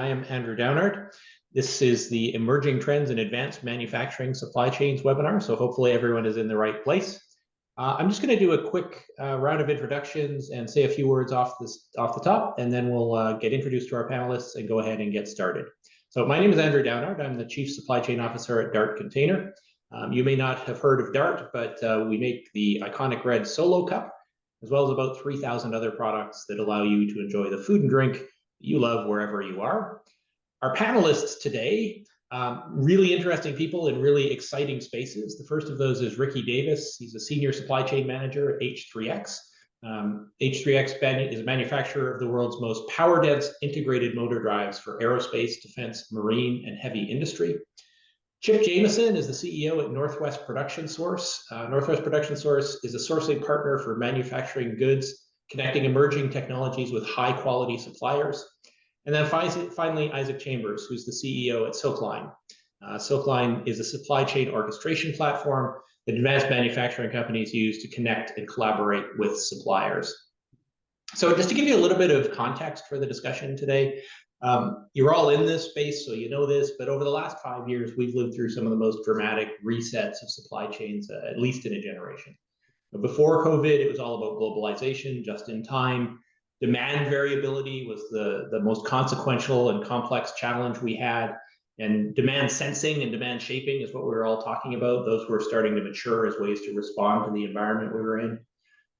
I am Andrew Downard. This is the Emerging Trends in Advanced Manufacturing Supply Chains webinar, so hopefully everyone is in the right place. I'm just going to do a quick round of introductions and say a few words off the top, and then we'll get introduced to our panelists and go ahead and get started. So my name is Andrew Downard. I'm the Chief Supply Chain Officer at Dart Container. You may not have heard of Dart, but we make the iconic red Solo Cup, as well as about 3,000 other products that allow you to enjoy the food and drink you love wherever you are. Our panelists today, really interesting people in really exciting spaces. The first of those is Ricky Davis. He's a senior supply chain manager at H3X. H3X is a manufacturer of the world's most power-dense integrated motor drives for aerospace, defense, marine, and heavy industry. Chip Jameson is the CEO at Northwest Production Source. Northwest Production Source is a sourcing partner for manufacturing goods, connecting emerging technologies with high-quality suppliers. And then finally, Isaac Chambers, who's the CEO at Silkline. Silkline is a supply chain orchestration platform that advanced manufacturing companies use to connect and collaborate with suppliers. So just to give you a little bit of context for the discussion today, you're all in this space, so you know this, but over the last 5 years, we've lived through some of the most dramatic resets of supply chains, at least in a generation. Before COVID, it was all about globalization, just in time. Demand variability was the most consequential and complex challenge we had. And demand sensing and demand shaping is what we were all talking about. Those were starting to mature as ways to respond to the environment we were in.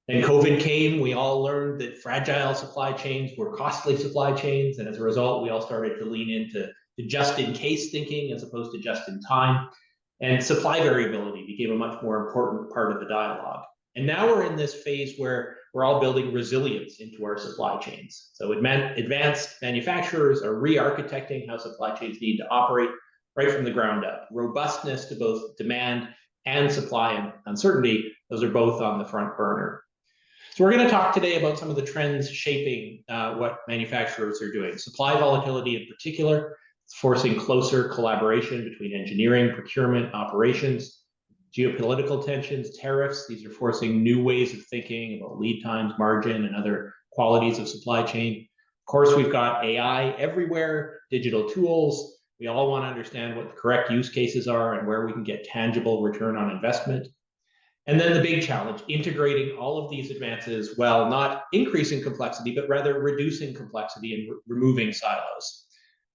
Then COVID came, we all learned that fragile supply chains were costly supply chains. And as a result, we all started to lean into just in case thinking as opposed to just in time. And supply variability became a much more important part of the dialogue. And now we're in this phase where we're all building resilience into our supply chains. So advanced manufacturers are re-architecting how supply chains need to operate right from the ground up. Robustness to both demand and supply and uncertainty, those are both on the front burner. So we're going to talk today about some of the trends shaping what manufacturers are doing. Supply volatility in particular, forcing closer collaboration between engineering, procurement, operations. Geopolitical tensions, tariffs, these are forcing new ways of thinking about lead times, margin, and other qualities of supply chain. Of course, we've got AI everywhere, digital tools. We all want to understand what the correct use cases are and where we can get tangible return on investment. And then the big challenge, integrating all of these advances while not increasing complexity, but rather reducing complexity and removing silos.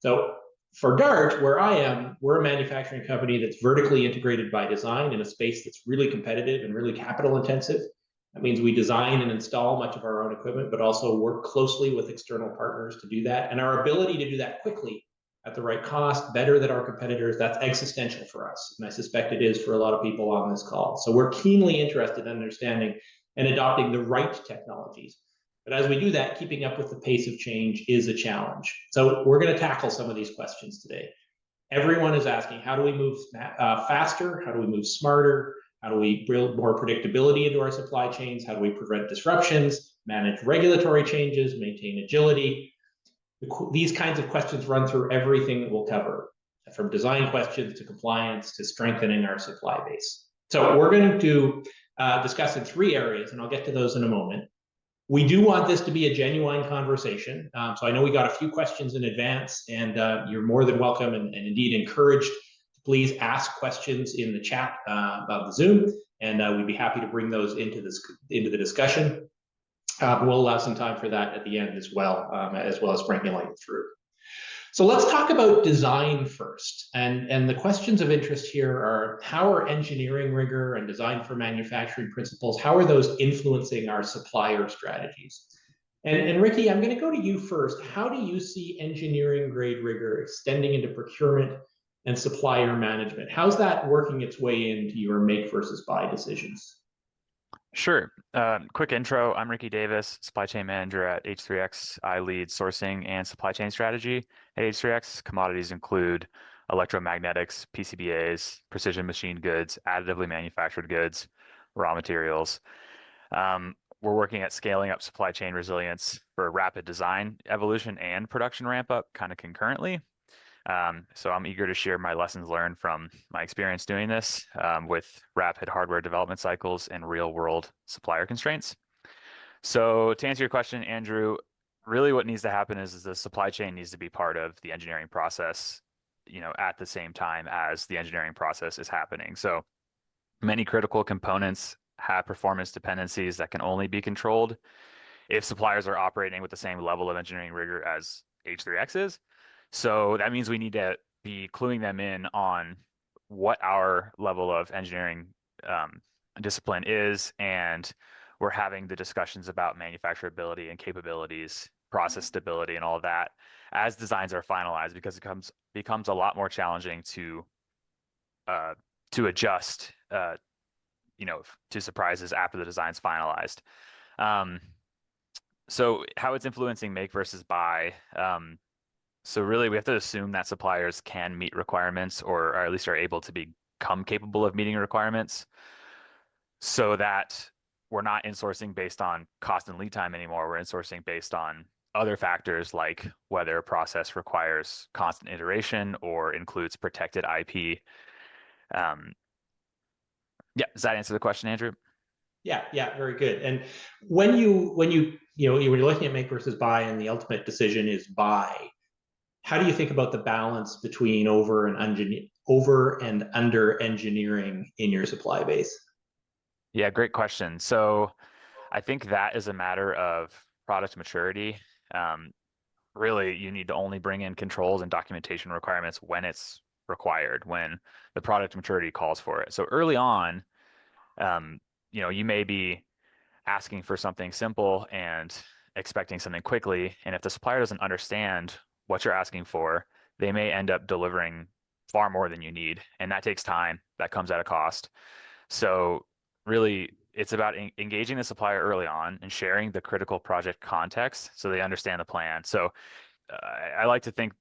So for Dart, where I am, we're a manufacturing company that's vertically integrated by design in a space that's really competitive and really capital intensive. That means we design and install much of our own equipment, but also work closely with external partners to do that. And our ability to do that quickly at the right cost, better than our competitors, that's existential for us. And I suspect it is for a lot of people on this call. So we're keenly interested in understanding and adopting the right technologies. But as we do that, keeping up with the pace of change is a challenge. So we're going to tackle some of these questions today. Everyone is asking, how do we move faster? How do we move smarter? How do we build more predictability into our supply chains? How do we prevent disruptions, manage regulatory changes, maintain agility? These kinds of questions run through everything that we'll cover, from design questions to compliance to strengthening our supply base. So we're going to discuss in 3 areas, and I'll get to those in a moment. We do want this to be a genuine conversation. So I know we got a few questions in advance, and you're more than welcome and indeed encouraged to please ask questions in the chat of the Zoom, and we'd be happy to bring those into the discussion. We'll allow some time for that at the end as well as sprinkling it through. So let's talk about design first. And the questions of interest here are, how are engineering rigor and design for manufacturing principles, how are those influencing our supplier strategies? And Ricky, I'm going to go to you first. How do you see engineering grade rigor extending into procurement and supplier management? How's that working its way into your make versus buy decisions? Sure. Quick intro. I'm Ricky Davis, supply chain manager at H3X. I lead sourcing and supply chain strategy at H3X. Commodities include electromagnetics, PCBAs, precision machined goods, additively manufactured goods, raw materials. We're working at scaling up supply chain resilience for rapid design evolution and production ramp up kind of concurrently. So I'm eager to share my lessons learned from my experience doing this with rapid hardware development cycles and real world supplier constraints. So to answer your question, Andrew, really what needs to happen is the supply chain needs to be part of the engineering process, at the same time as the engineering process is happening. So many critical components have performance dependencies that can only be controlled if suppliers are operating with the same level of engineering rigor as H3X is. So that means we need to be cluing them in on what our level of engineering um, discipline is, and we're having the discussions about manufacturability and capabilities, process stability, and all of that as designs are finalized, because it becomes a lot more challenging uh, to adjust, to surprises after the design's finalized. Um, so how it's influencing make versus buy. So really, we have to assume that suppliers can meet requirements, or at least are able to become capable of meeting requirements, so that we're not insourcing based on cost and lead time anymore. We're insourcing based on other factors, like whether a process requires constant iteration or includes protected IP. Um, yeah, does that answer the question, Andrew? Yeah, yeah, very good. And when when you're looking at make versus buy, and the ultimate decision is buy, how do you think about the balance between over and under engineering in your supply base? Yeah, great question. So I think that is a matter of product maturity. Um, Really, you need to only bring in controls and documentation requirements when it's required, when the product maturity calls for it. So early on, um, you may be asking for something simple and expecting something quickly. And if the supplier doesn't understand what you're asking for, they may end up delivering far more than you need. And that takes time, that comes at a cost. So really, it's about engaging the supplier early on and sharing the critical project context so they understand the plan. So I like to think,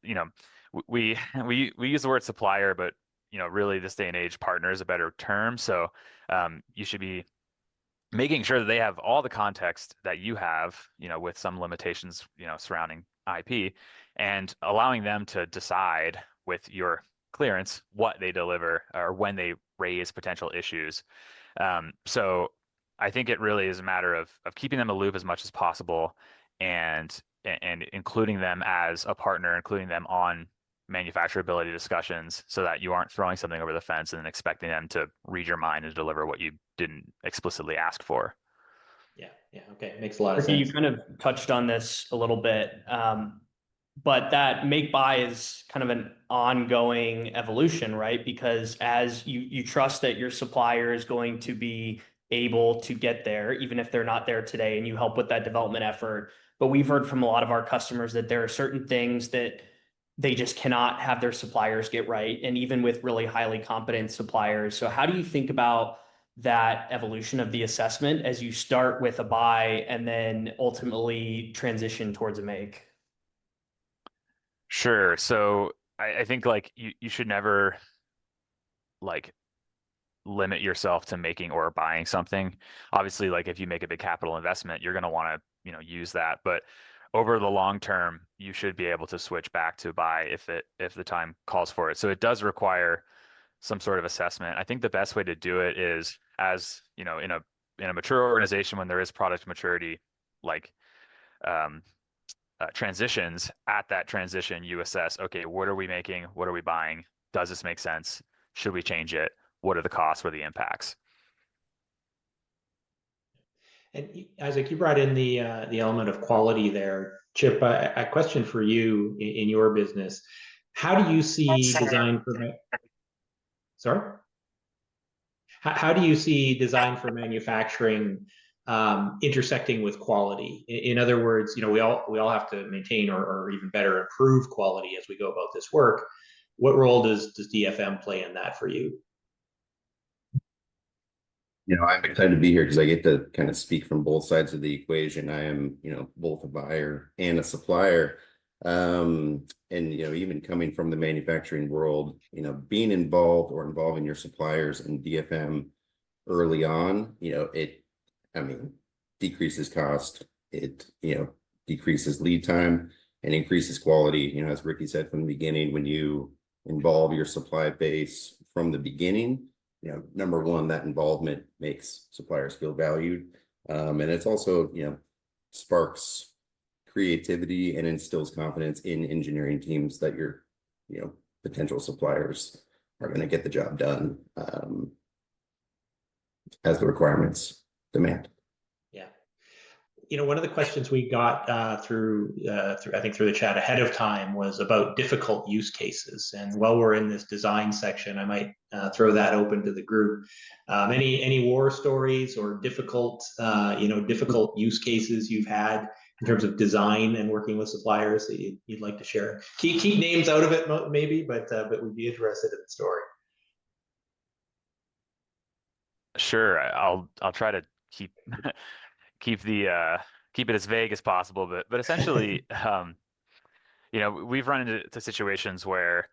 we we use the word supplier, but really this day and age, partner is a better term. So you should be making sure that they have all the context that you have, with some limitations, surrounding IP, and allowing them to decide with your clearance what they deliver or when they raise potential issues. So I think it really is a matter of keeping them in the loop as much as possible, and including them as a partner, including them on manufacturability discussions, so that you aren't throwing something over the fence and then expecting them to read your mind and deliver what you didn't explicitly ask for. Yeah, yeah, okay, makes a lot of Ricky, you sense. kind of touched on this a little bit, but that make buy is kind of an ongoing evolution, right? Because as you trust that your supplier is going to be able to get there, even if they're not there today, and you help with that development effort. But we've heard from a lot of our customers that there are certain things that they just cannot have their suppliers get right, and even with really highly competent suppliers. So how do you think about that evolution of the assessment as you start with a buy and then ultimately transition towards a make? Sure. So I think like you should never like limit yourself to making or buying something. Obviously, like if you make a big capital investment, you're going to want to, use that. But over the long term, you should be able to switch back to buy if the time calls for it. So it does require some sort of assessment. I think the best way to do it is, as in a mature organization, when there is product maturity, like um, transitions, at that transition, you assess, okay, what are we making? What are we buying? Does this make sense? Should we change it? What are the costs? What are the impacts? And Isaac, you brought in the element of quality there. Chip, a question for you in your business. How do you see design for, sorry? How do you see design for manufacturing intersecting with quality? In other words, we all have to maintain or even better improve quality as we go about this work. What role does DFM play in that for you? I'm excited to be here because I get to kind of speak from both sides of the equation. I am, both a buyer and a supplier. And, even coming from the manufacturing world, being involved or involving your suppliers in DFM early on, I mean, decreases cost, it, decreases lead time and increases quality. As Ricky said from the beginning, when you involve your supply base from the beginning, number one, that involvement makes suppliers feel valued. And it's also, sparks creativity and instills confidence in engineering teams that your, potential suppliers are going to get the job done as the requirements demand. Yeah. One of the questions we got through the chat ahead of time was about difficult use cases. And while we're in this design section, I might throw that open to the group. Any war stories or difficult use cases you've had in terms of design and working with suppliers that you'd like to share? Keep names out of it, maybe, but we'd be interested in the story. Sure, I'll try to keep keep it as vague as possible, but essentially, we've run into situations where,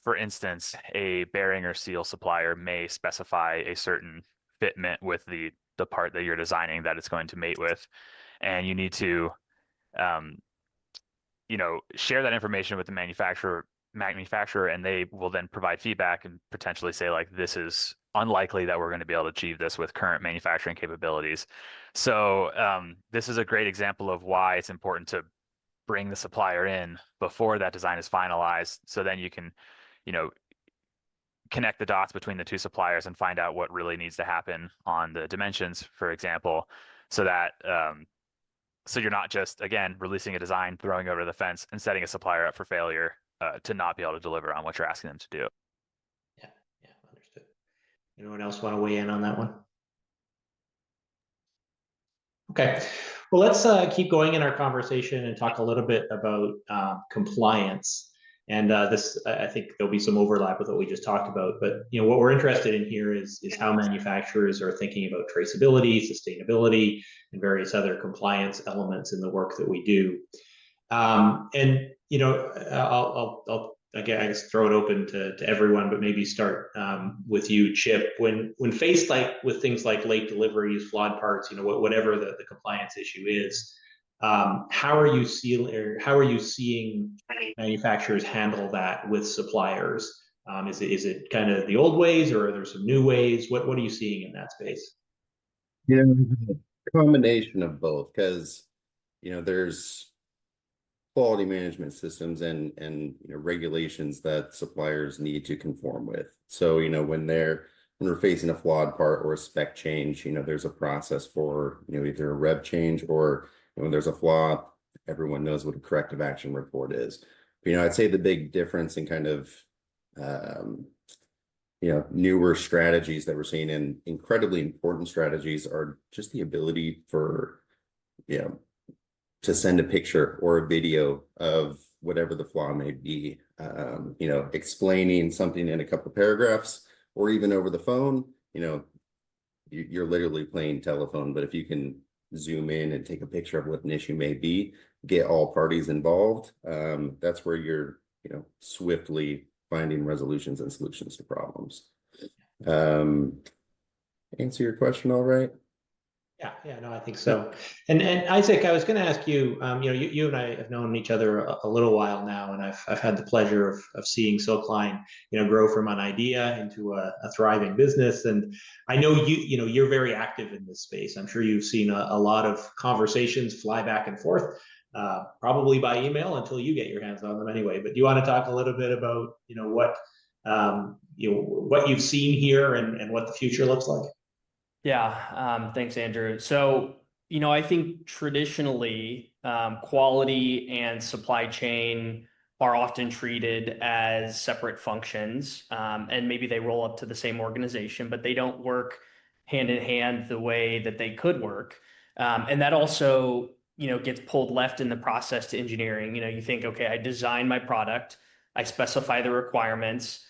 for instance, a bearing or seal supplier may specify a certain fitment with the part that you're designing that it's going to mate with, and you need to, share that information with the manufacturer, and they will then provide feedback and potentially say, like, this is unlikely that we're going to be able to achieve this with current manufacturing capabilities. So this is a great example of why it's important to bring the supplier in before that design is finalized, so then you can, connect the dots between the two suppliers and find out what really needs to happen on the dimensions, for example, so that so you're not just, again, releasing a design, throwing over the fence, and setting a supplier up for failure to not be able to deliver on what you're asking them to do. Yeah, understood. Anyone else want to weigh in on that one? Okay, well, let's keep going in our conversation and talk a little bit about compliance. And this, I think there'll be some overlap with what we just talked about. But what we're interested in here is how manufacturers are thinking about traceability, sustainability, and various other compliance elements in the work that we do. I'll again, I guess throw it open to everyone, but maybe start with you, Chip. When faced with things like late deliveries, flawed parts, whatever the compliance issue is, how are you seeing manufacturers handle that with suppliers? Is it kind of the old ways, or are there some new ways? What are you seeing in that space? A combination of both, because there's quality management systems and regulations that suppliers need to conform with. So when we're facing a flawed part or a spec change, there's a process for either a rev change, or when there's a flaw, everyone knows what a corrective action report is. But, I'd say the big difference in kind of newer strategies that we're seeing, and incredibly important strategies, are just the ability for to send a picture or a video of whatever the flaw may be, explaining something in a couple of paragraphs, or even over the phone. You're literally playing telephone, but if you can zoom in and take a picture of what an issue may be, get all parties involved, that's where you're swiftly finding resolutions and solutions to problems. Answer your question all right? Yeah, no, I think so. And Isaac, I was going to ask you, you and I have known each other a little while now, and I've had the pleasure of seeing Silkline, grow from an idea into a thriving business. And I know you're very active in this space. I'm sure you've seen a lot of conversations fly back and forth, probably by email until you get your hands on them anyway. But do you want to talk a little bit about, what you've seen here and what the future looks like? Yeah, thanks, Andrew. So, I think traditionally, quality and supply chain are often treated as separate functions, and maybe they roll up to the same organization, but they don't work hand in hand the way that they could work. And that also, gets pulled left in the process to engineering. You think, okay, I design my product, I specify the requirements,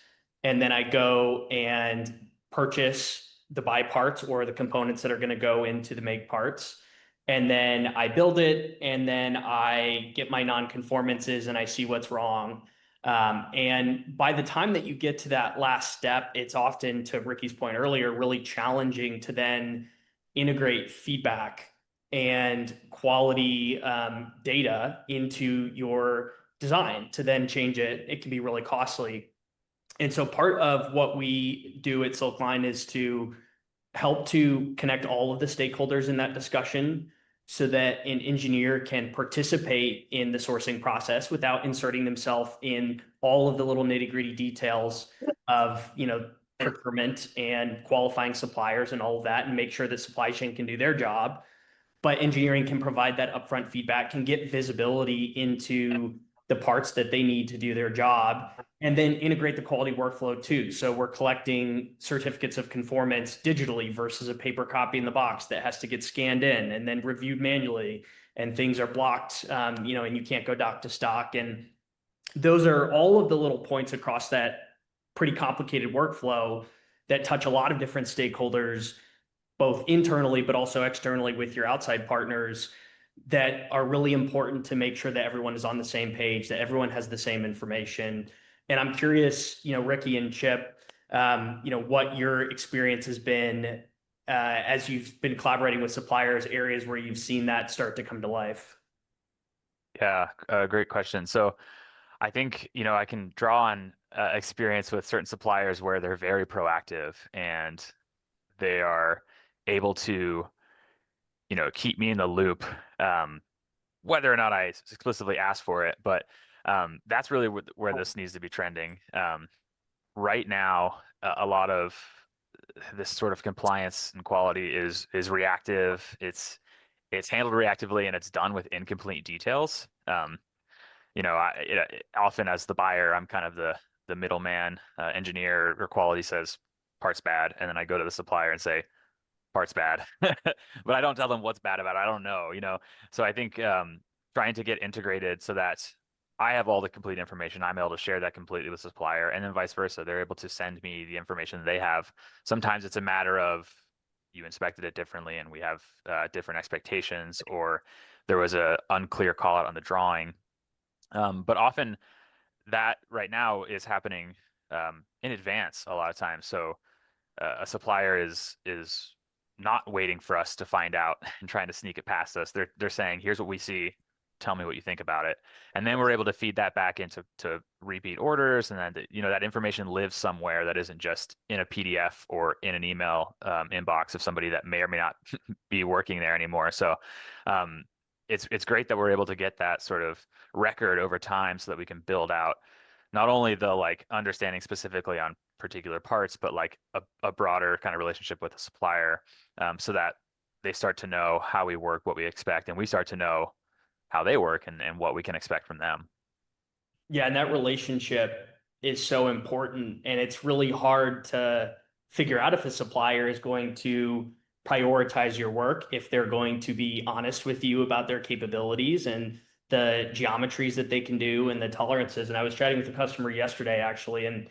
and then I go and purchase the buy parts or the components that are going to go into the make parts. And then I build it, and then I get my non-conformances and I see what's wrong. And by the time that you get to that last step, it's often, to Ricky's point earlier, really challenging to then integrate feedback and quality data into your design to then change it. It can be really costly. And so part of what we do at Silkline is to help to connect all of the stakeholders in that discussion so that an engineer can participate in the sourcing process without inserting themselves in all of the little nitty-gritty details of, procurement and qualifying suppliers and all of that, and make sure that supply chain can do their job. But engineering can provide that upfront feedback, can get visibility into the parts that they need to do their job, and then integrate the quality workflow too. So we're collecting certificates of conformance digitally versus a paper copy in the box that has to get scanned in and then reviewed manually, and things are blocked, and you can't go dock to stock. And those are all of the little points across that pretty complicated workflow that touch a lot of different stakeholders, both internally, but also externally with your outside partners, that are really important to make sure that everyone is on the same page, that everyone has the same information. And I'm curious, Ricky and Chip, what your experience has been as you've been collaborating with suppliers, areas where you've seen that start to come to life. Yeah, great question. So I think, I can draw on experience with certain suppliers where they're very proactive and they are able to, keep me in the loop, whether or not I explicitly ask for it. But that's really where this needs to be trending. Right now, a lot of this sort of compliance and quality is reactive. It's handled reactively and it's done with incomplete details. Often as the buyer, I'm kind of the middleman. Engineer or quality says part's bad, and then I go to the supplier and say part's bad, but I don't tell them what's bad about it. I don't know. So I think trying to get integrated so that I have all the complete information, I'm able to share that completely with the supplier, and then vice versa. They're able to send me the information they have. Sometimes it's a matter of you inspected it differently and we have different expectations, or there was a unclear call out on the drawing. But often that right now is happening in advance a lot of times. So a supplier is not waiting for us to find out and trying to sneak it past us. They're saying, here's what we see, tell me what you think about it. And then we're able to feed that back into repeat orders. And then, that information lives somewhere that isn't just in a PDF or in an email inbox of somebody that may or may not be working there anymore. So it's great that we're able to get that sort of record over time so that we can build out not only the understanding specifically on particular parts, but a broader kind of relationship with the supplier, so that they start to know how we work, what we expect, and we start to know how they work and what we can expect from them. Yeah, and that relationship is so important, and it's really hard to figure out if a supplier is going to prioritize your work, if they're going to be honest with you about their capabilities and the geometries that they can do and the tolerances. And I was chatting with a customer yesterday, actually, and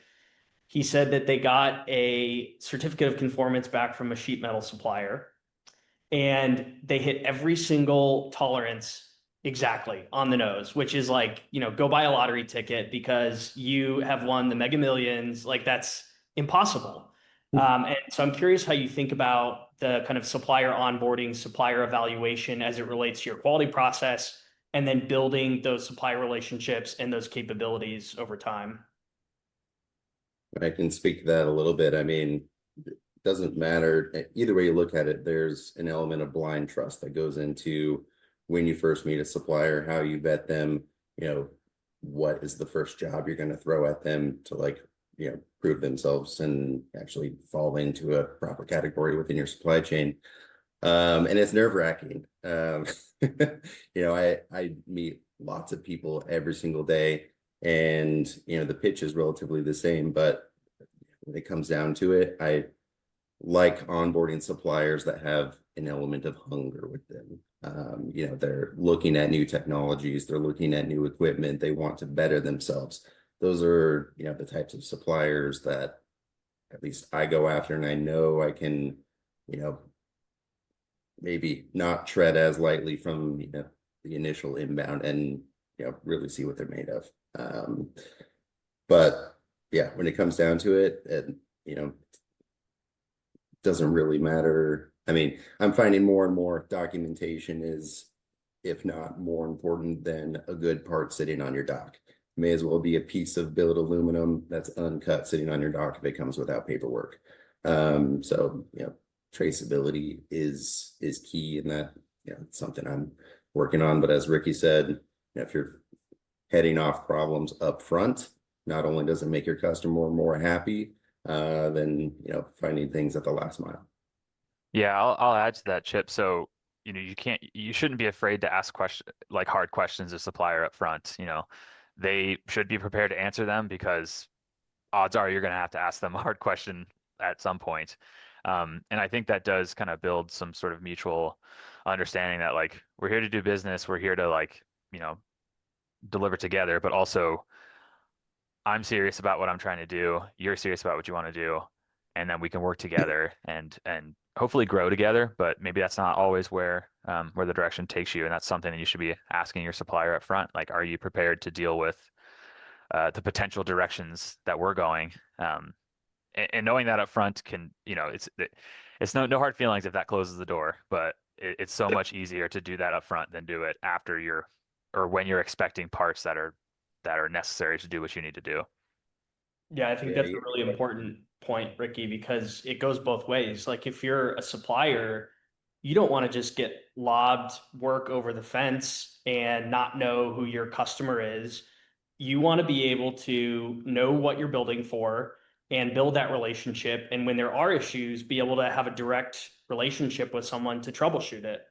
he said that they got a certificate of conformance back from a sheet metal supplier, and they hit every single tolerance exactly on the nose, which is go buy a lottery ticket because you have won the Mega Millions. That's impossible. And so I'm curious how you think about the kind of supplier onboarding, supplier evaluation as it relates to your quality process, and then building those supplier relationships and those capabilities over time. I can speak to that a little bit. I mean, it doesn't matter. Either way you look at it, there's an element of blind trust that goes into when you first meet a supplier, how you vet them, what is the first job you're going to throw at them to prove themselves and actually fall into a proper category within your supply chain. And it's nerve-wracking. I meet lots of people every single day, and the pitch is relatively the same, but when it comes down to it, I like onboarding suppliers that have an element of hunger with them. They're looking at new technologies, they're looking at new equipment, they want to better themselves. Those are the types of suppliers that at least I go after, and I know I can maybe not tread as lightly from the initial inbound and really see what they're made of. But yeah, when it comes down to it, doesn't really matter. I mean, I'm finding more and more documentation is, if not more important than a good part sitting on your dock. May as well be a piece of billet aluminum that's uncut sitting on your dock if it comes without paperwork. So traceability is key in that yeah, it's something I'm working on. But as Ricky said, if you're heading off problems up front, not only does it make your customer more happy, than finding things at the last mile. Yeah, I'll add to that, Chip. So, you shouldn't be afraid to ask hard questions of supplier up front. They should be prepared to answer them because odds are you're going to have to ask them a hard question at some point. And I think that does kind of build some sort of mutual understanding that like we're here to do business, we're here to deliver together, but also I'm serious about what I'm trying to do, you're serious about what you want to do, and then we can work together and hopefully grow together. But maybe that's not always where the direction takes you, and that's something that you should be asking your supplier up front. Like, are you prepared to deal with the potential directions that we're going? And knowing that up front can, it's no hard feelings if that closes the door, but it's so much easier to do that up front than do it after or when you're expecting parts that are necessary to do what you need to do. Yeah, I think that's a really important point, Ricky, because it goes both ways. Like if you're a supplier, you don't want to just get lobbed work over the fence and not know who your customer is. You want to be able to know what you're building for and build that relationship. And when there are issues, be able to have a direct relationship with someone to troubleshoot it.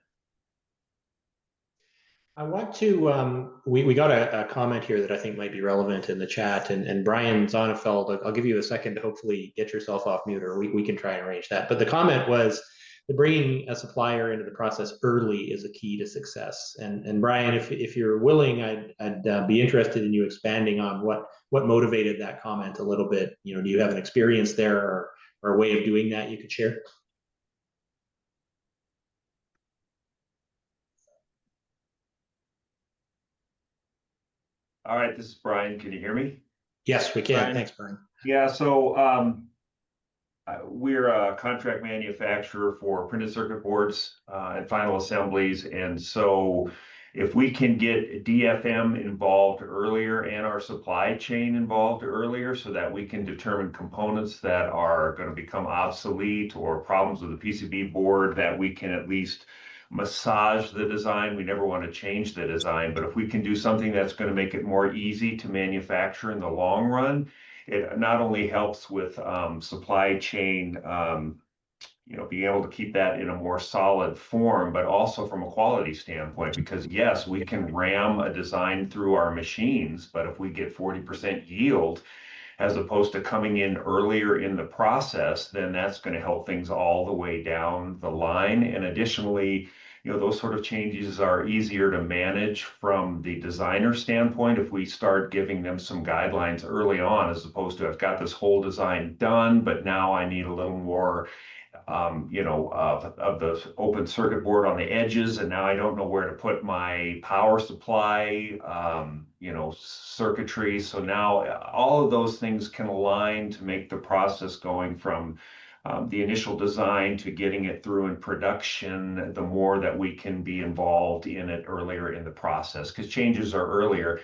I want to, we got a comment here that I think might be relevant in the chat, and Brian Zonnefeld, I'll give you a second to hopefully get yourself off mute, or we can try and arrange that. But the comment was that bringing a supplier into the process early is a key to success. And Brian, if you're willing, I'd be interested in you expanding on what motivated that comment a little bit. Do you have an experience there or a way of doing that you could share? All right, this is Brian. Can you hear me? Yes, we can. Brian? Thanks, Brian. Yeah, so we're a contract manufacturer for printed circuit boards and final assemblies. And so if we can get DFM involved earlier and our supply chain involved earlier so that we can determine components that are going to become obsolete or problems with the PCB board, that we can at least massage the design. We never want to change the design, but if we can do something that's going to make it more easy to manufacture in the long run, it not only helps with supply chain, being able to keep that in a more solid form, but also from a quality standpoint, because yes, we can ram a design through our machines, but if we get 40% yield, as opposed to coming in earlier in the process, then that's going to help things all the way down the line. And additionally, those sort of changes are easier to manage from the designer standpoint if we start giving them some guidelines early on, as opposed to I've got this whole design done, but now I need a little more of the open circuit board on the edges, and now I don't know where to put my power supply, circuitry. So now all of those things can align to make the process going from the initial design to getting it through in production, the more that we can be involved in it earlier in the process, because changes are earlier.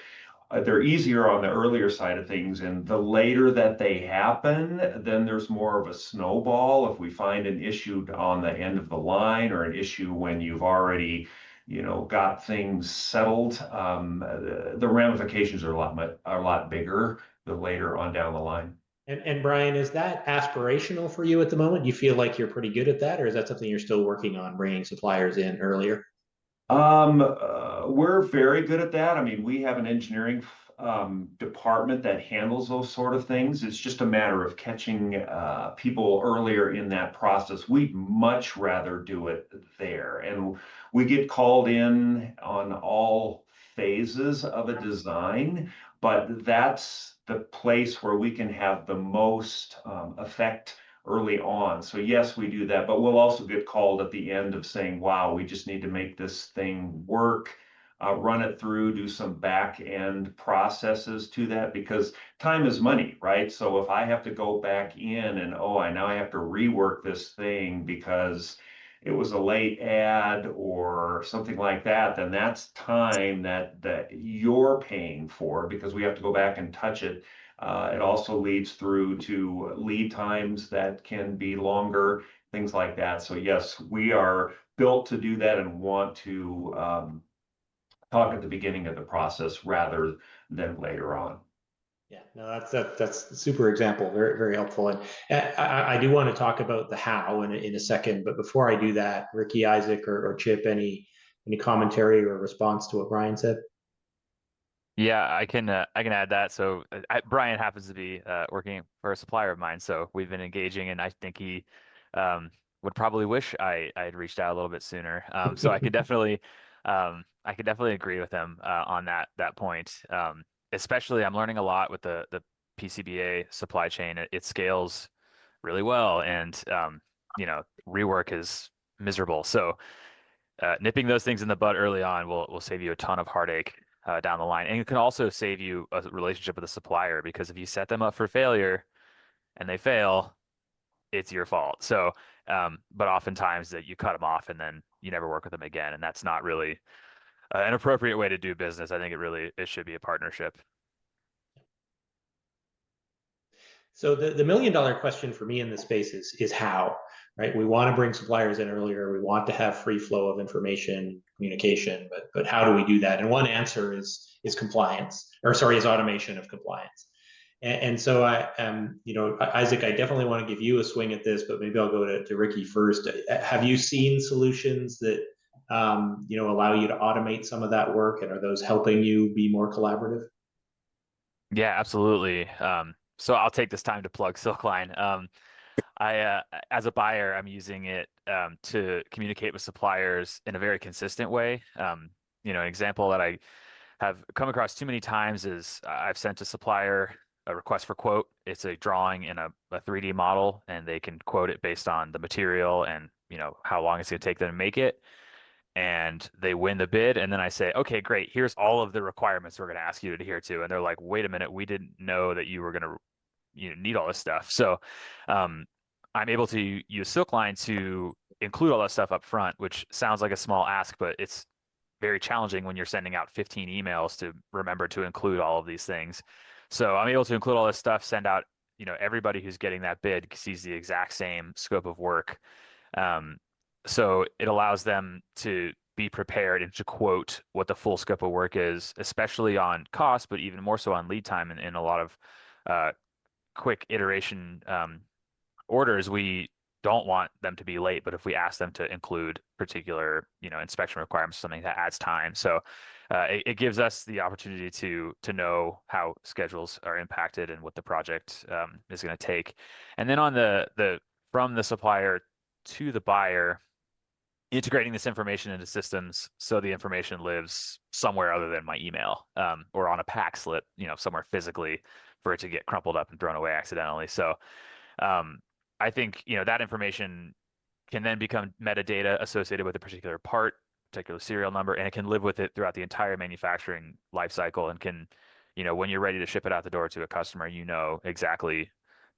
They're easier on the earlier side of things, and the later that they happen, then there's more of a snowball. If we find an issue on the end of the line or an issue when you've already got things settled, the ramifications are a lot bigger the later on down the line. And Brian, is that aspirational for you at the moment? Do you feel like you're pretty good at that, or is that something you're still working on, bringing suppliers in earlier? We're very good at that. I mean, we have an engineering department that handles those sort of things. It's just a matter of catching people earlier in that process. We'd much rather do it there. And we get called in on all phases of a design, but that's the place where we can have the most effect early on. So yes, we do that, but we'll also get called at the end of saying, wow, we just need to make this thing work, run it through, do some back end processes to that, because time is money, right? So if I have to go back in and, now I have to rework this thing because it was a late ad or something like that, then that's time that you're paying for, because we have to go back and touch it. It also leads through to lead times that can be longer, things like that. So yes, we are built to do that and want to talk at the beginning of the process rather than later on. Yeah, no, that's a super example, very, very helpful. And I do want to talk about the how in a second, but before I do that, Ricky, Isaac, or Chip, any commentary or response to what Brian said? Yeah, I can add that. So Brian happens to be working for a supplier of mine, so we've been engaging, and I think he would probably wish I had reached out a little bit sooner. So I could definitely agree with him on that point. Especially, I'm learning a lot with the PCBA supply chain. It scales really well, and rework is miserable. So nipping those things in the bud early on will save you a ton of heartache down the line. And it can also save you a relationship with a supplier, because if you set them up for failure and they fail, it's your fault. So, but oftentimes that you cut them off and then you never work with them again. And that's not really an appropriate way to do business. I think it should be a partnership. So the $1 million question for me in this space is how, right? We want to bring suppliers in earlier. We want to have free flow of information, communication, but how do we do that? And one answer is compliance, is automation of compliance. And so Isaac, I definitely want to give you a swing at this, but maybe I'll go to Ricky first. Have you seen solutions that allow you to automate some of that work, and are those helping you be more collaborative? Yeah, absolutely. So I'll take this time to plug Silkline. As a buyer, I'm using it to communicate with suppliers in a very consistent way. An example that I have come across too many times is I've sent a supplier a request for quote. It's a drawing in a 3D model, and they can quote it based on the material and how long it's going to take them to make it. And they win the bid, and then I say, okay, great, here's all of the requirements we're going to ask you to adhere to. And they're like, wait a minute, we didn't know that you were going to need all this stuff. So I'm able to use Silkline to include all that stuff up front, which sounds like a small ask, but it's very challenging when you're sending out 15 emails to remember to include all of these things. So I'm able to include all this stuff, send out, everybody who's getting that bid sees the exact same scope of work. So it allows them to be prepared and to quote what the full scope of work is, especially on cost, but even more so on lead time. And in a lot of quick iteration orders, we don't want them to be late, but if we ask them to include particular, inspection requirements, something that adds time. So it gives us the opportunity to know how schedules are impacted and what the project is going to take. And then on the from the supplier to the buyer, integrating this information into systems so the information lives somewhere other than my email or on a pack slip, somewhere physically, for it to get crumpled up and thrown away accidentally. So I think that information can then become metadata associated with a particular part, particular serial number, and it can live with it throughout the entire manufacturing life cycle, and can, when you're ready to ship it out the door to a customer, exactly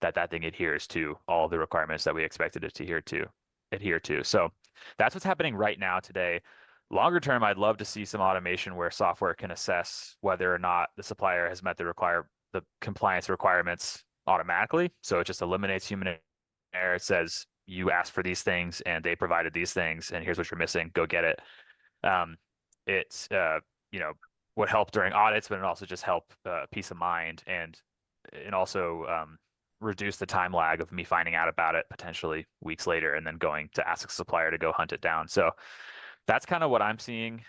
that thing adheres to all the requirements that we expected it to adhere to. So that's what's happening right now today. Longer term, I'd love to see some automation where software can assess whether or not the supplier has met the compliance requirements automatically. So it just eliminates human error. It says, you asked for these things and they provided these things, and here's what you're missing, go get it. It's would help during audits, but it also just help peace of mind, and also reduce the time lag of me finding out about it potentially weeks later and then going to ask a supplier to go hunt it down. So that's kind of what I'm seeing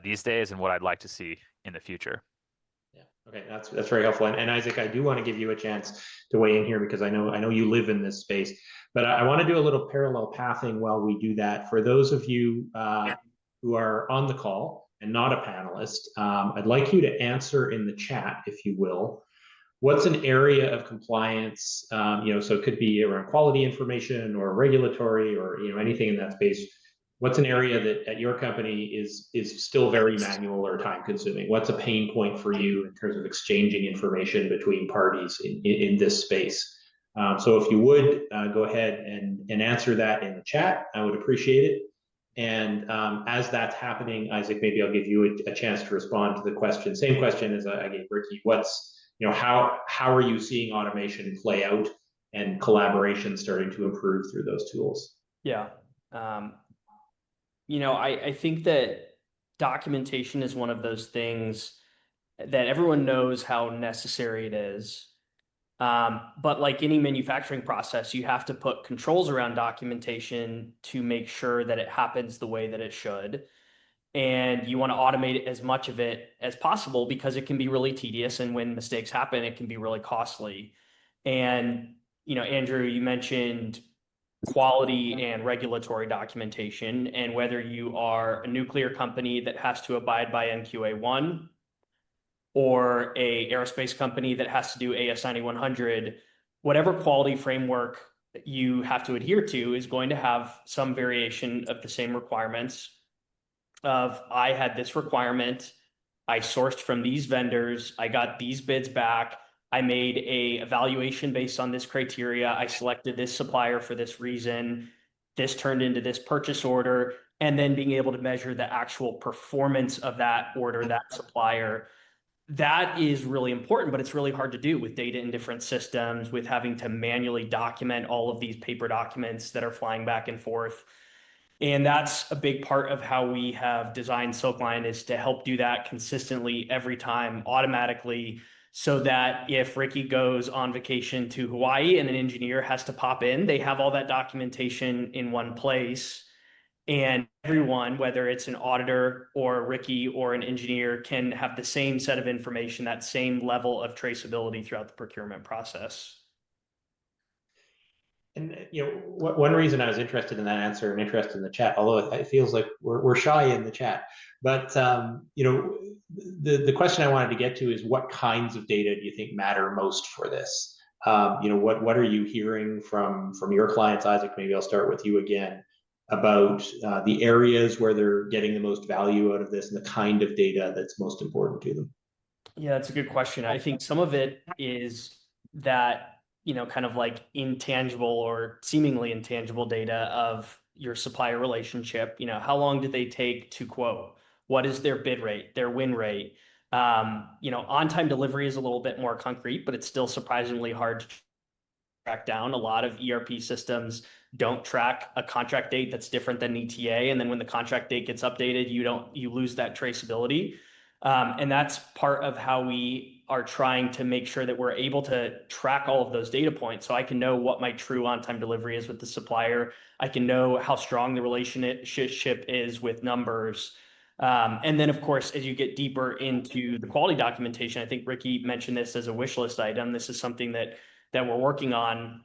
these days, and what I'd like to see in the future. Yeah. Okay, that's very helpful. And Isaac, I do want to give you a chance to weigh in here, because I know you live in this space, but I want to do a little parallel pathing while we do that. For those of you who are on the call and not a panelist, I'd like you to answer in the chat, if you will. What's an area of compliance? So it could be around quality information or regulatory or anything in that space. What's an area that at your company is still very manual or time consuming? What's a pain point for you in terms of exchanging information between parties in this space? So if you would go ahead and answer that in the chat, I would appreciate it. And as that's happening, Isaac, maybe I'll give you a chance to respond to the question. Same question as I gave Ricky. How are you seeing automation play out and collaboration starting to improve through those tools? Yeah. I think that documentation is one of those things that everyone knows how necessary it is. But like any manufacturing process, you have to put controls around documentation to make sure that it happens the way that it should. And you want to automate as much of it as possible because it can be really tedious. And when mistakes happen, it can be really costly. And, Andrew, you mentioned quality and regulatory documentation, and whether you are a nuclear company that has to abide by NQA1 or a aerospace company that has to do AS 9100, whatever quality framework you have to adhere to is going to have some variation of the same requirements of, I had this requirement, I sourced from these vendors, I got these bids back, I made a evaluation based on this criteria, I selected this supplier for this reason, this turned into this purchase order, and then being able to measure the actual performance of that order, that supplier. That is really important, but it's really hard to do with data in different systems, with having to manually document all of these paper documents that are flying back and forth. And that's a big part of how we have designed Silkline, is to help do that consistently every time, automatically, so that if Ricky goes on vacation to Hawaii and an engineer has to pop in, they have all that documentation in one place. And everyone, whether it's an auditor or Ricky or an engineer, can have the same set of information, that same level of traceability throughout the procurement process. And one reason I was interested in that answer and interested in the chat, although it feels like we're shy in the chat, but the question I wanted to get to is, what kinds of data do you think matter most for this? What are you hearing from your clients? Isaac, maybe I'll start with you again, about the areas where they're getting the most value out of this and the kind of data that's most important to them. Yeah, that's a good question. I think some of it is that, kind of like intangible or seemingly intangible data of your supplier relationship. How long did they take to quote? What is their bid rate, their win rate? On-time delivery is a little bit more concrete, but it's still surprisingly hard to track down. A lot of ERP systems don't track a contract date that's different than ETA. And then when the contract date gets updated, you lose that traceability. And that's part of how we are trying to make sure that we're able to track all of those data points. So I can know what my true on-time delivery is with the supplier. I can know how strong the relationship is with numbers. And then, of course, as you get deeper into the quality documentation, I think Ricky mentioned this as a wish list item. This is something that we're working on,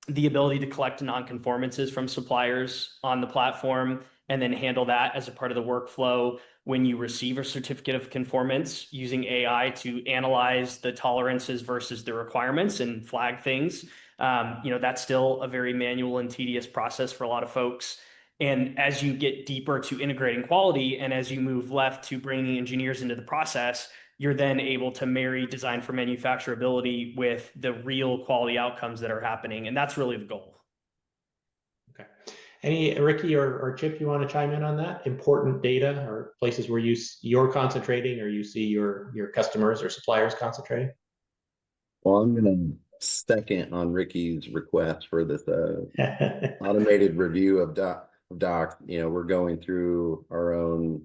the ability to collect non-conformances from suppliers on the platform and then handle that as a part of the workflow when you receive a certificate of conformance, using AI to analyze the tolerances versus the requirements and flag things. That's still a very manual and tedious process for a lot of folks. And as you get deeper to integrating quality, and as you move left to bringing engineers into the process, you're then able to marry design for manufacturability with the real quality outcomes that are happening. And that's really the goal. Okay. Any Ricky or Chip, you want to chime in on that? Important data or places where you're concentrating, or you see your customers or suppliers concentrating? Well, I'm going to second on Ricky's request for this automated review of doc. We're going through our own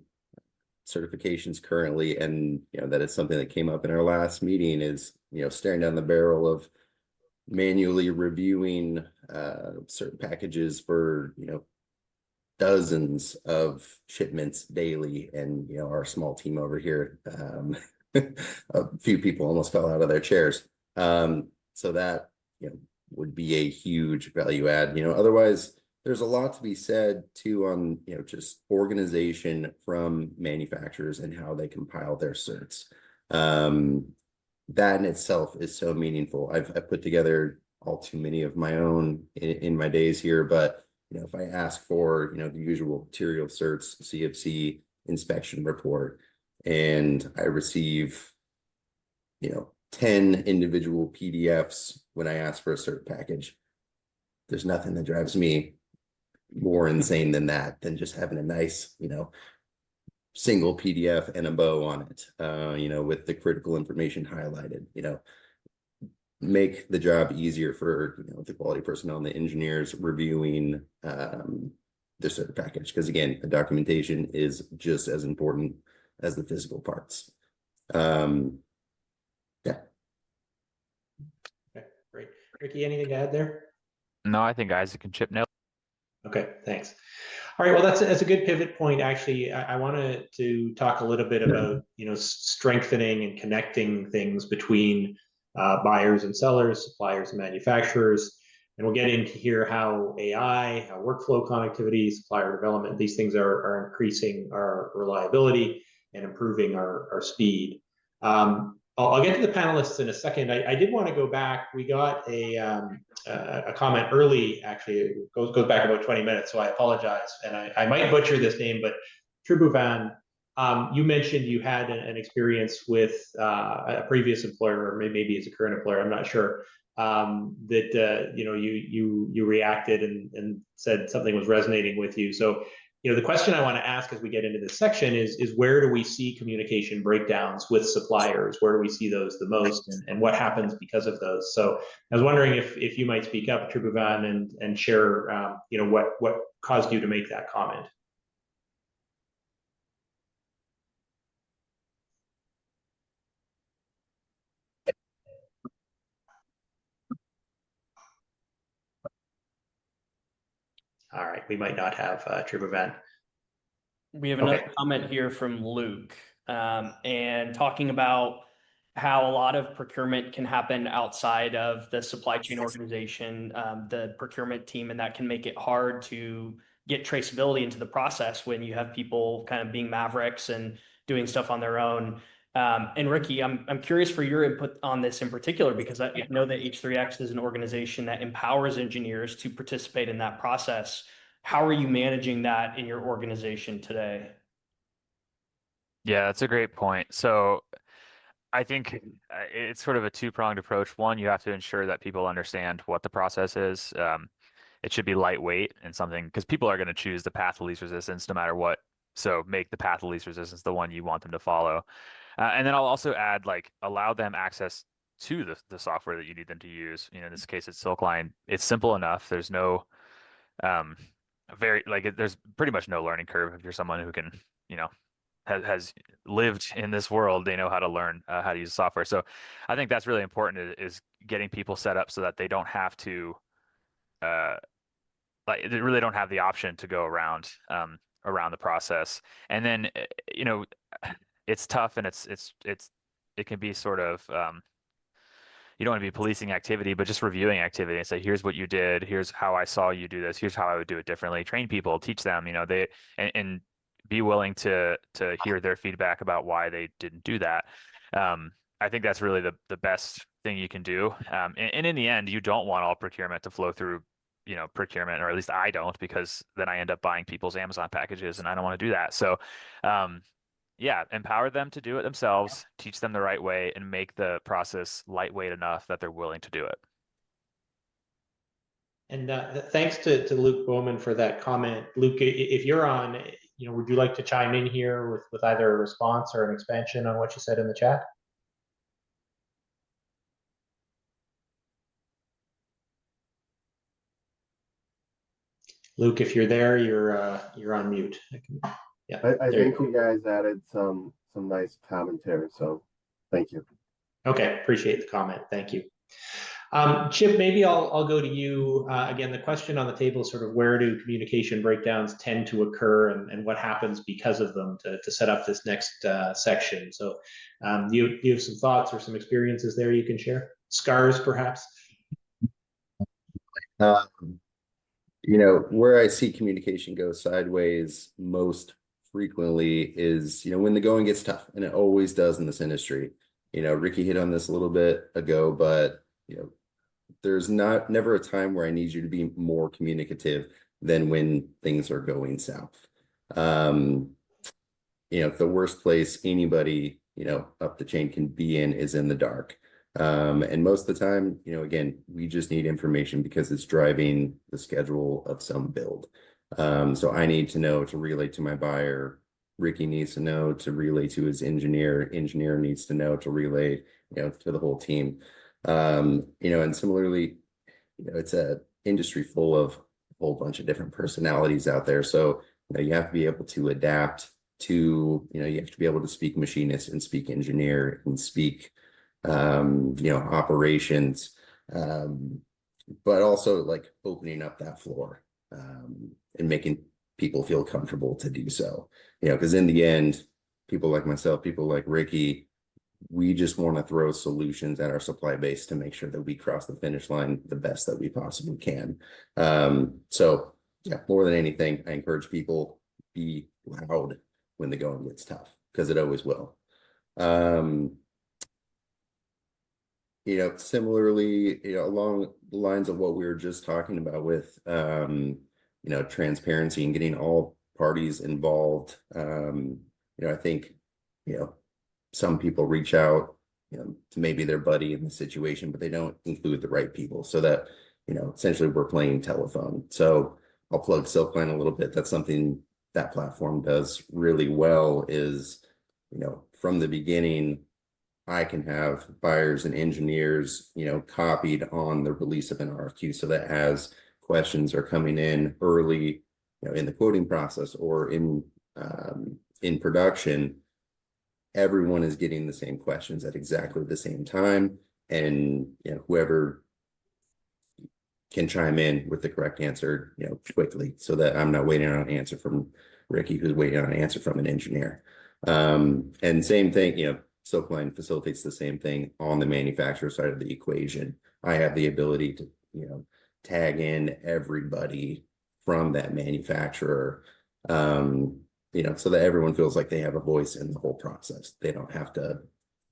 certifications currently, and that is something that came up in our last meeting, is staring down the barrel of manually reviewing certain packages for dozens of shipments daily. And our small team over here, a few people almost fell out of their chairs. So that would be a huge value add. Otherwise there's a lot to be said too on just organization from manufacturers and how they compile their certs. That in itself is so meaningful. I've put together all too many of my own in my days here, but if I ask for the usual material certs, CFC, inspection report, and I receive 10 individual PDFs when I ask for a cert package, there's nothing that drives me more insane than that, than just having a nice single PDF and a bow on it, with the critical information highlighted. Make the job easier for the quality personnel and the engineers reviewing the cert package. Because again, the documentation is just as important as the physical parts. Yeah. Okay, great. Ricky, anything to add there? No, I think Isaac and Chip nailed. Okay, thanks. All right, well, that's a good pivot point. Actually, I wanted to talk a little bit about, strengthening and connecting things between buyers and sellers, suppliers and manufacturers. And we'll get into here how AI, how workflow connectivity, supplier development, these things are increasing our reliability and improving our speed. I'll get to the panelists in a second. I did want to go back. We got a comment early, actually, it goes back about 20 minutes, so I apologize. And I might butcher this name, but Tribhuvan, you mentioned you had an experience with a previous employer, or maybe it's a current employer, I'm not sure, that you reacted and said something was resonating with you. So the question I want to ask as we get into this section is where do we see communication breakdowns with suppliers? Where do we see those the most, and what happens because of those? So I was wondering if you might speak up, Tribhuvan, and share what caused you to make that comment. All right, we might not have Tribhuvan. We have another comment here from Luke, and talking about how a lot of procurement can happen outside of the supply chain organization, the procurement team, and that can make it hard to get traceability into the process when you have people kind of being mavericks and doing stuff on their own. And Ricky, I'm curious for your input on this in particular, because I know that H3X is an organization that empowers engineers to participate in that process. How are you managing that in your organization today? Yeah, that's a great point. So I think it's sort of a two-pronged approach. One, you have to ensure that people understand what the process is. It should be lightweight and something, because people are going to choose the path of least resistance no matter what. So make the path of least resistance the one you want them to follow. And then I'll also add, allow them access to the software that you need them to use. In this case, it's Silkline. It's simple enough. There's no there's pretty much no learning curve if you're someone who can, has lived in this world. They know how to learn how to use software. So I think that's really important, is getting people set up so that they don't have to they really don't have the option to go around the process. And then it's tough, and it can be sort of you don't want to be policing activity, but just reviewing activity and say, here's what you did, here's how I saw you do this, here's how I would do it differently. Train people, teach them, and be willing to hear their feedback about why they didn't do that. I think that's really the best thing you can do. And in the end, you don't want all procurement to flow through procurement, or at least I don't, because then I end up buying people's Amazon packages, and I don't want to do that. So yeah, empower them to do it themselves, teach them the right way, and make the process lightweight enough that they're willing to do it. And thanks to Luke Bowman for that comment. Luke, if you're on, would you like to chime in here with either a response or an expansion on what you said in the chat? Luke, if you're there, you're on mute. Yeah, I think you guys added some nice commentary, so thank you. Okay, appreciate the comment. Thank you. Chip, maybe I'll go to you. Again, the question on the table is sort of where do communication breakdowns tend to occur, and what happens because of them to set up this next section. So you have some thoughts or some experiences there you can share? Scars, perhaps? Where I see communication go sideways most frequently is, when the going gets tough, and it always does in this industry. Ricky hit on this a little bit ago, but there's never a time where I need you to be more communicative than when things are going south. The worst place anybody, up the chain can be in is in the dark. And most of the time, again, we just need information because it's driving the schedule of some build. So I need to know to relay to my buyer. Ricky needs to know to relay to his engineer. Engineer needs to know to relay, to the whole team. And similarly, it's a industry full of whole bunch of different personalities out there. So, you have to be able to adapt to, you have to be able to speak machinist and speak engineer and speak, operations, but also like opening up that floor, and making people feel comfortable to do so, because in the end, people like myself, people like Ricky, we just want to throw solutions at our supply base to make sure that we cross the finish line the best that we possibly can. So yeah, more than anything, I encourage people, be loud when the going gets tough, because it always will. Similarly, along the lines of what we were just talking about with, transparency and getting all parties involved. I think, some people reach out, to maybe their buddy in the situation, but they don't include the right people, so that, essentially we're playing telephone. So I'll plug Silkline a little bit. That's something that platform does really well is, from the beginning, I can have buyers and engineers, copied on the release of an RFQ, so that as questions are coming in early, in the quoting process or in production, everyone is getting the same questions at exactly the same time, and whoever can chime in with the correct answer, quickly, so that I'm not waiting on an answer from Ricky, who's waiting on an answer from an engineer. And same thing, Silkline facilitates the same thing on the manufacturer side of the equation. I have the ability to, tag in everybody from that manufacturer, so that everyone feels like they have a voice in the whole process. They don't have to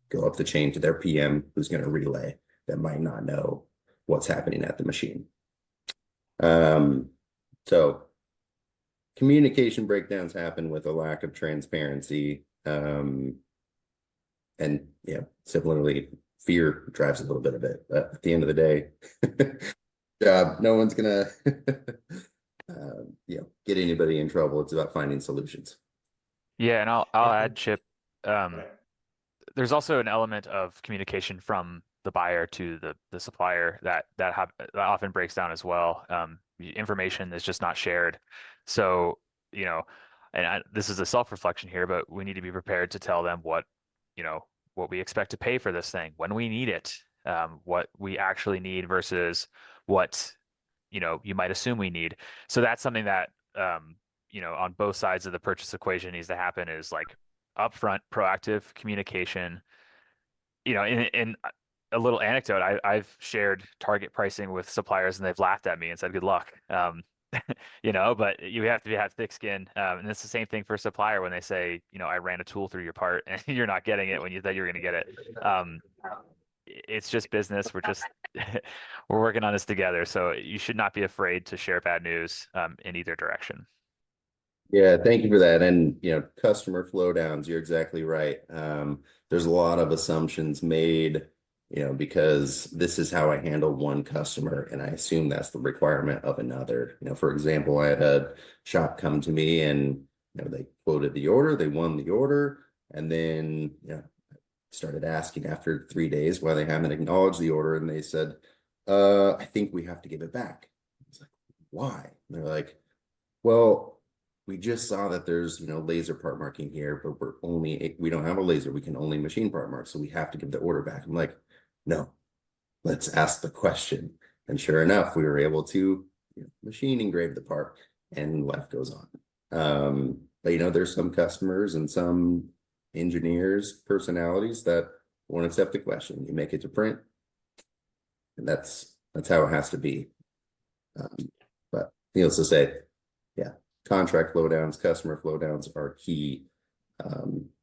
go up the chain to their PM, who's going to relay, that might not know what's happening at the machine. So communication breakdowns happen with a lack of transparency. And similarly, fear drives a little bit of it, but at the end of the day, no one's gonna get anybody in trouble. It's about finding solutions. Yeah, and I'll add, Chip, there's also an element of communication from the buyer to the supplier that often breaks down as well. Information is just not shared. So, this is a self-reflection here, but we need to be prepared to tell them what we expect to pay for this thing, when we need it, what we actually need versus what, you might assume we need. So that's something that, on both sides of the purchase equation needs to happen, is like upfront proactive communication. In a little anecdote, I've shared target pricing with suppliers and they've laughed at me and said, good luck. But you have to have thick skin. And it's the same thing for a supplier when they say, I ran a tool through your part and you're not getting it when you thought you were going to get it. It's just business. We're working on this together. So you should not be afraid to share bad news in either direction. Yeah, thank you for that. And, customer flow downs, you're exactly right. There's a lot of assumptions made, because this is how I handle one customer, and I assume that's the requirement of another. For example, I had a shop come to me and, they quoted the order, they won the order, and then, started asking after 3 days why they haven't acknowledged the order, and they said, I think we have to give it back. I was like, why? And they're like, well, we just saw that there's, laser part marking here, but we don't have a laser. We can only machine part mark. So we have to give the order back. I'm like, no, let's ask the question. And sure enough, we were able to machine engrave the part, and life goes on. But there's some customers and some engineers, personalities that won't accept the question. You make it to print, and that's how it has to be. But needless to say, yeah, contract flow downs, customer flow downs are key,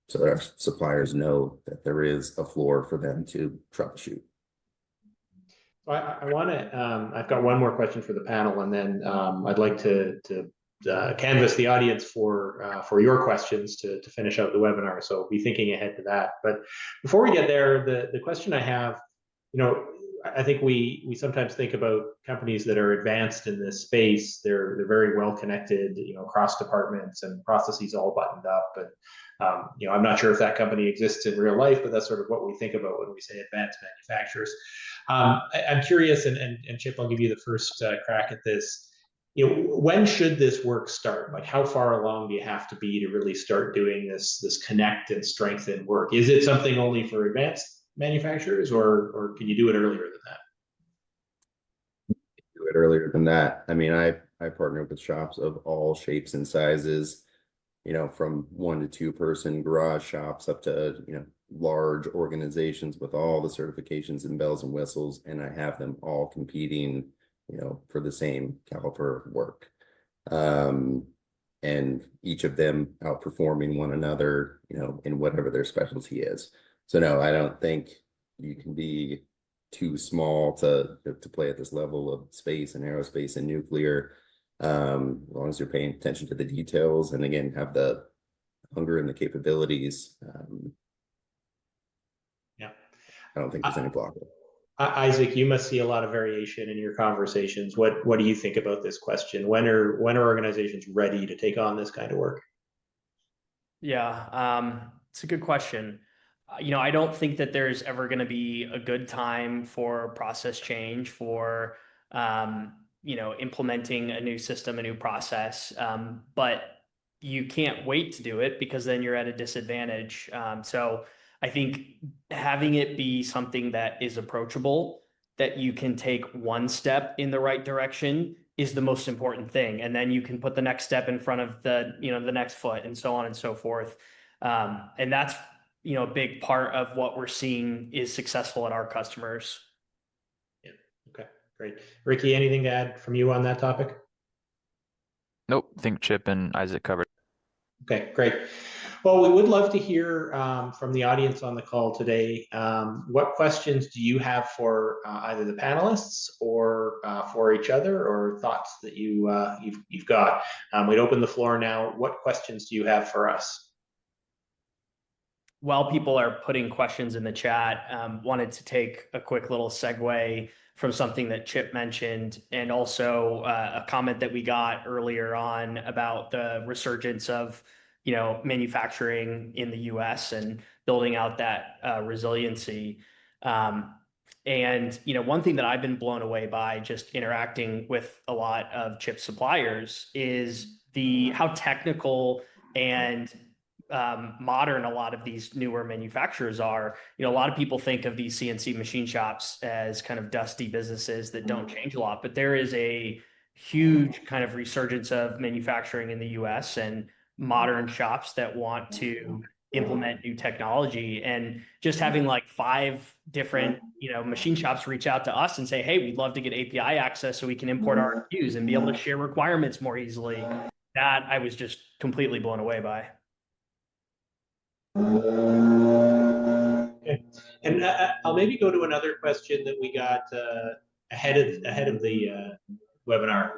so that our suppliers know that there is a floor for them to troubleshoot. I want to. I've got one more question for the panel, and then I'd like to canvass the audience for your questions to finish out the webinar. So be thinking ahead to that. But before we get there, the question I have, I think we sometimes think about companies that are advanced in this space. They're very well connected, across departments and processes all buttoned up. But I'm not sure if that company exists in real life, but that's sort of what we think about when we say advanced manufacturers. I'm curious, and Chip, I'll give you the first crack at this. when should this work start? Like, how far along do you have to be to really start doing this connect and strengthen work? Is it something only for advanced manufacturers, or can you do it earlier than that? Do it earlier than that. I mean, I partner with shops of all shapes and sizes, from 1 to 2 person garage shops up to, large organizations with all the certifications and bells and whistles. And I have them all competing, for the same caliber of work. And each of them outperforming one another, in whatever their specialty is. So no, I don't think you can be too small to play at this level of space and aerospace and nuclear, as long as you're paying attention to the details and again have the hunger and the capabilities. Yeah, I don't think there's any block. Isaac, you must see a lot of variation in your conversations. What do you think about this question? When are organizations ready to take on this kind of work? Yeah, it's a good question. I don't think that there's ever going to be a good time for process change, for implementing a new system, a new process. But you can't wait to do it because then you're at a disadvantage. So I think having it be something that is approachable, that you can take one step in the right direction is the most important thing. And then you can put the next step in front of the next foot and so on and so forth. And that's, a big part of what we're seeing is successful at our customers. Yeah. Okay, great. Ricky, anything to add from you on that topic? Nope. I think Chip and Isaac covered. Okay, great. Well, we would love to hear from the audience on the call today. What questions do you have for either the panelists or for each other, or thoughts that you've got? We'd open the floor now. What questions do you have for us? While people are putting questions in the chat, wanted to take a quick little segue from something that Chip mentioned, and also a comment that we got earlier on about the resurgence of manufacturing in the US and building out that resiliency. And one thing that I've been blown away by just interacting with a lot of chip suppliers is how technical and modern a lot of these newer manufacturers are. A lot of people think of these CNC machine shops as kind of dusty businesses that don't change a lot, but there is a huge kind of resurgence of manufacturing in the US and modern shops that want to implement new technology. And just having like 5 different machine shops reach out to us and say, hey, we'd love to get API access so we can import RFQs and be able to share requirements more easily, that I was just completely blown away by. Okay, and I'll maybe go to another question that we got ahead of the webinar.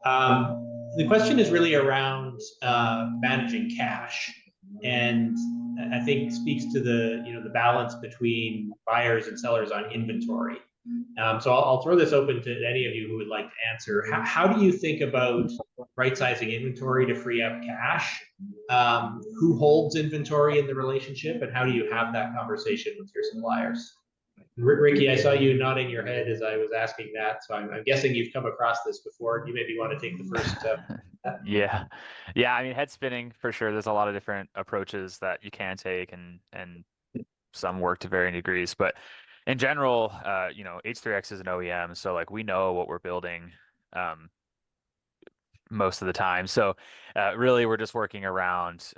The question is really around managing cash, and I think speaks to the balance between buyers and sellers on inventory. So I'll throw this open to any of you who would like to answer. How do you think about right-sizing inventory to free up cash? Who holds inventory in the relationship, and how do you have that conversation with your suppliers? Ricky, I saw you nodding your head as I was asking that, so I'm guessing you've come across this before. You maybe want to take the first step. Yeah. I mean, head spinning for sure. There's a lot of different approaches that you can take, and some work to varying degrees. But in general, H3X is an OEM, so like we know what we're building most of the time. So really, we're just working around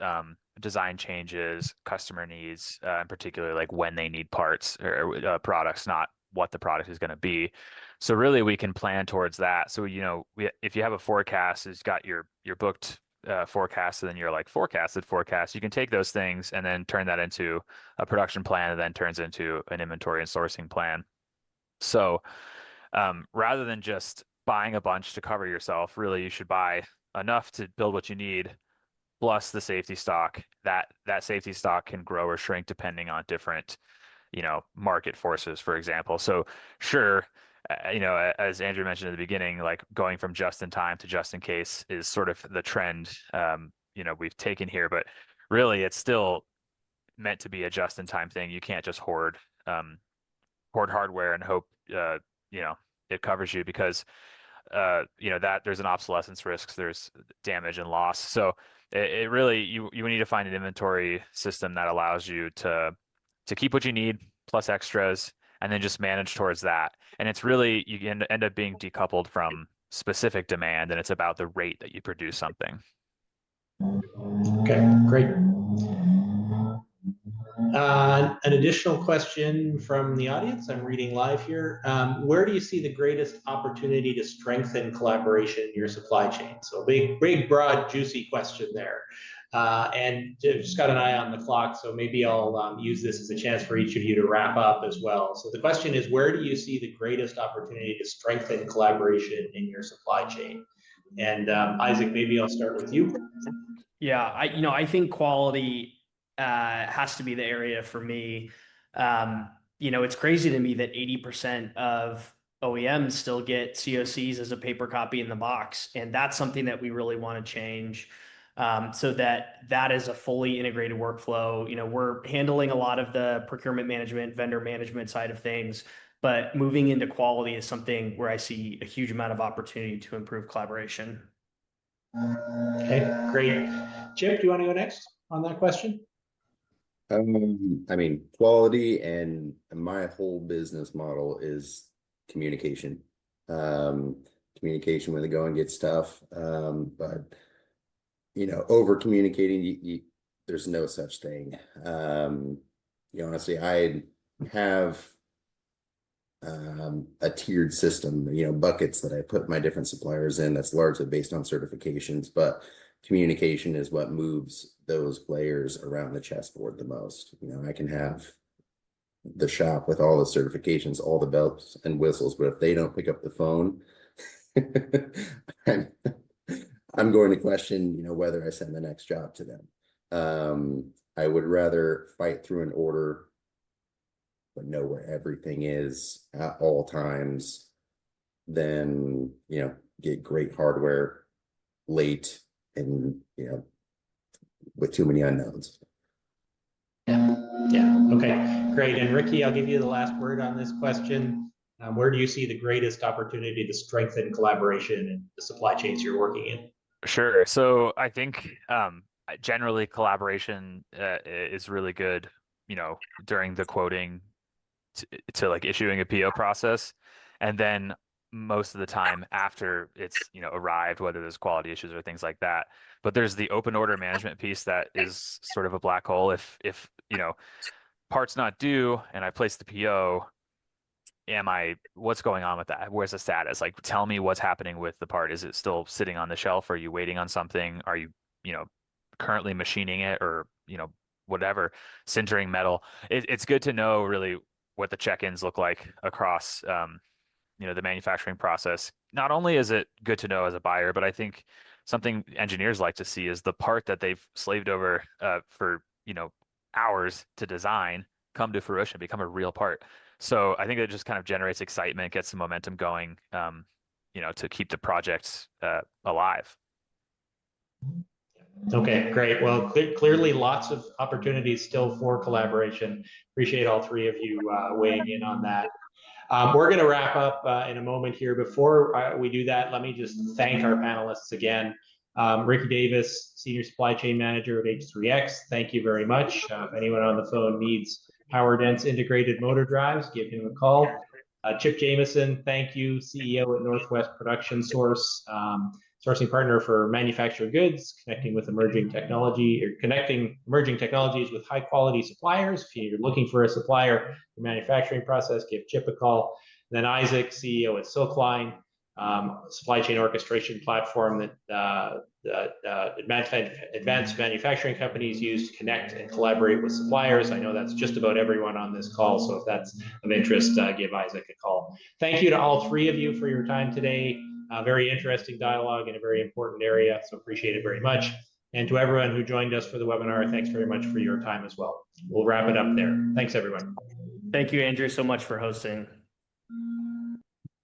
design changes, customer needs, in particular, like when they need parts or products, not what the product is going to be. So really, we can plan towards that. So if you have a forecast, it's got your booked forecast, and then your like forecasted forecast, you can take those things and then turn that into a production plan, and then turns into an inventory and sourcing plan. So rather than just buying a bunch to cover yourself, really you should buy enough to build what you need, plus the safety stock. That safety stock can grow or shrink depending on different market forces, for example. So sure, as Andrew mentioned at the beginning, like going from just in time to just in case is sort of the trend we've taken here, but really it's still meant to be a just in time thing. You can't just hoard hardware and hope it covers you, because that there's an obsolescence risk, there's damage and loss. So it really, you need to find an inventory system that allows you to keep what you need plus extras, and then just manage towards that. And it's really, you end up being decoupled from specific demand, and it's about the rate that you produce something. Okay, great. An additional question from the audience. I'm reading live here. Where do you see the greatest opportunity to strengthen collaboration in your supply chain? So big, broad, juicy question there. And just got an eye on the clock, so maybe I'll use this as a chance for each of you to wrap up as well. So the question is, where do you see the greatest opportunity to strengthen collaboration in your supply chain? And Isaac, maybe I'll start with you. Yeah, I think quality has to be the area for me. It's crazy to me that 80% of OEMs still get COCs as a paper copy in the box, and that's something that we really want to change. So that is a fully integrated workflow. We're handling a lot of the procurement management, vendor management side of things, but moving into quality is something where I see a huge amount of opportunity to improve collaboration. Okay, great. Chip, do you want to go next on that question? Quality, and my whole business model is communication. Communication when the going gets tough. But over communicating, there's no such thing. Honestly, I have a tiered system, buckets that I put my different suppliers in. That's largely based on certifications, but communication is what moves those players around the chessboard the most. I can have the shop with all the certifications, all the bells and whistles, but if they don't pick up the phone, I'm going to question, whether I send the next job to them. I would rather fight through an order, but know where everything is at all times, than, get great hardware late and, with too many unknowns. Yeah. Okay, great. And Ricky, I'll give you the last word on this question. Where do you see the greatest opportunity to strengthen collaboration in the supply chains you're working in? Sure. So I think generally collaboration is really good, during the quoting to like issuing a PO process. And then most of the time after it's, arrived, whether there's quality issues or things like that. But there's the open order management piece that is sort of a black hole. If part's not due and I place the PO, what's going on with that? Where's the status? Like, tell me what's happening with the part. Is it still sitting on the shelf? Are you waiting on something? Are you, currently machining it, or, whatever, sintering metal? It's good to know really what the check-ins look like across, the manufacturing process. Not only is it good to know as a buyer, but I think something engineers like to see is the part that they've slaved over for, hours to design come to fruition, become a real part. So I think it just kind of generates excitement, gets some momentum going, to keep the projects alive. Okay, great. Well, clearly lots of opportunities still for collaboration. Appreciate all three of you weighing in on that. We're going to wrap up in a moment here. Before we do that, let me just thank our panelists again. Ricky Davis, Senior Supply Chain Manager at H3X, thank you very much. If anyone on the phone needs power dense integrated motor drives, give him a call. Chip Jameson, thank you, CEO at Northwest Production Source, sourcing partner for manufactured goods, connecting emerging technologies with high quality suppliers. If you're looking for a supplier for manufacturing process, give Chip a call. And then Isaac, CEO at Silkline, supply chain orchestration platform that advanced manufacturing companies use to connect and collaborate with suppliers. I know that's just about everyone on this call, so if that's of interest, give Isaac a call. Thank you to all three of you for your time today. Very interesting dialogue in a very important area, so appreciate it very much. And to everyone who joined us for the webinar, thanks very much for your time as well. We'll wrap it up there. Thanks, everyone. Thank you, Andrew, so much for hosting.